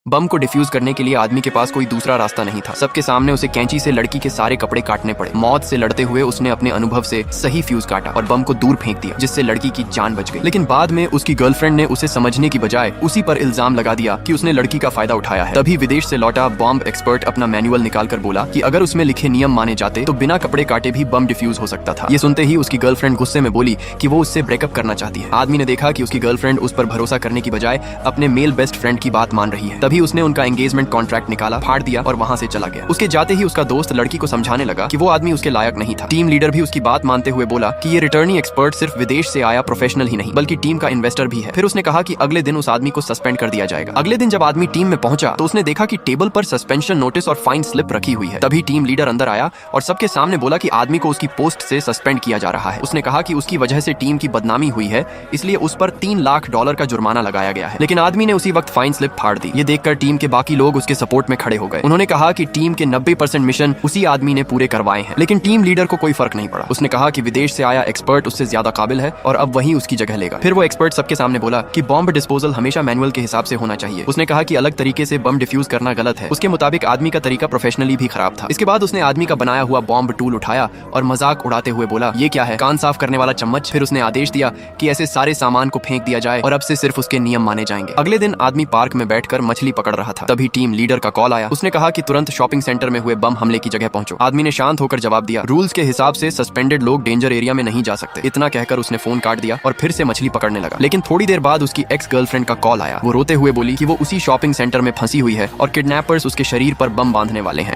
बम को डिफ्यूज करने के लिए आदमी के पास कोई दूसरा रास्ता नहीं था। सबके सामने उसे कैंची से लड़की के सारे कपड़े काटने पड़े। मौत से लड़ते हुए उसने अपने अनुभव से सही फ्यूज काटा और बम को दूर फेंक दिया, जिससे लड़की की जान बच गई। लेकिन बाद में उसकी गर्लफ्रेंड ने उसे समझने की बजाय उसी पर इल्जाम लगा दिया कि उसने लड़की का फायदा उठाया है। तभी विदेश से लौटा बॉम्ब एक्सपर्ट अपना मैनुअल निकालकर बोला कि अगर उसमें लिखे नियम माने जाते तो बिना कपड़े काटे भी बम डिफ्यूज हो सकता था। ये सुनते ही उसकी गर्लफ्रेंड गुस्से में बोली कि वो उससे ब्रेकअप करना चाहती है। आदमी ने देखा कि उसकी गर्लफ्रेंड उस पर भरोसा करने की बजाय अपने मेल बेस्ट फ्रेंड की बात मान रही है। तभी उसने उनका एंगेजमेंट कॉन्ट्रैक्ट निकाला, फाड़ दिया और वहां से चला गया। उसके जाते ही उसका दोस्त लड़की को समझाने लगा कि वो आदमी उसके लायक नहीं था। टीम लीडर भी उसकी बात मानते हुए बोला कि ये रिटर्निंग एक्सपर्ट सिर्फ विदेश से आया प्रोफेशनल ही नहीं बल्कि टीम का इन्वेस्टर भी है। फिर उसने कहा कि अगले दिन उस आदमी को सस्पेंड कर दिया जाएगा। अगले दिन जब आदमी टीम में पहुंचा तो उसने देखा कि टेबल पर सस्पेंशन नोटिस और फाइन स्लिप रखी हुई है। तभी टीम लीडर अंदर आया और सबके सामने बोला कि आदमी को उसकी पोस्ट से सस्पेंड किया जा रहा है। उसने कहा कि उसकी वजह से टीम की बदनामी हुई है, इसलिए उस पर $3 लाख का जुर्माना लगाया गया है। लेकिन आदमी ने उसी वक्त फाइन स्लिप फाड़ दी। ये देखकर टीम के बाकी लोग उसके सपोर्ट में खड़े हो गए। उन्होंने कहा कि टीम के 90% मिशन उसी आदमी ने पूरे करवाए हैं। लेकिन टीम लीडर को कोई फर्क नहीं पड़ा। उसने कहा कि विदेश से आया एक्सपर्ट उससे ज्यादा काबिल है और अब वही उसकी जगह लेगा। फिर वो एक्सपर्ट सबके सामने बोला कि बॉम्ब डिस्पोजल हमेशा मैनुअल के हिसाब से होना चाहिए। उसने कहा कि अलग तरीके से बम डिफ्यूज करना गलत है। उसके मुताबिक आदमी का तरीका प्रोफेशनली भी खराब था। इसके बाद उसने आदमी का बनाया हुआ बॉम्ब टूल उठाया और मजाक उड़ाते हुए बोला, ये क्या है? कान साफ करने वाला चम्मच। फिर उसने आदेश दिया कि ऐसे सारे सामान को फेंक दिया जाए और अब से सिर्फ उसके नियम माने जाएंगे। अगले दिन आदमी पार्क में बैठकर मछली पकड़ रहा था। तभी टीम लीडर का कॉल आया। उसने कहा कि तुरंत शॉपिंग सेंटर में हुए बम हमले की जगह पहुंचो। आदमी ने शांत होकर जवाब दिया, रूल्स के हिसाब से सस्पेंडेड लोग डेंजर एरिया में नहीं जा सकते। इतना कहकर उसने फोन काट दिया और फिर से मछली पकड़ने लगा। लेकिन थोड़ी देर बाद उसकी एक्स गर्लफ्रेंड का कॉल आया। वो रोते हुए बोली कि वो उसी शॉपिंग सेंटर में फंसी हुई है और किडनैपर्स उसके शरीर पर बम बांधने वाले हैं।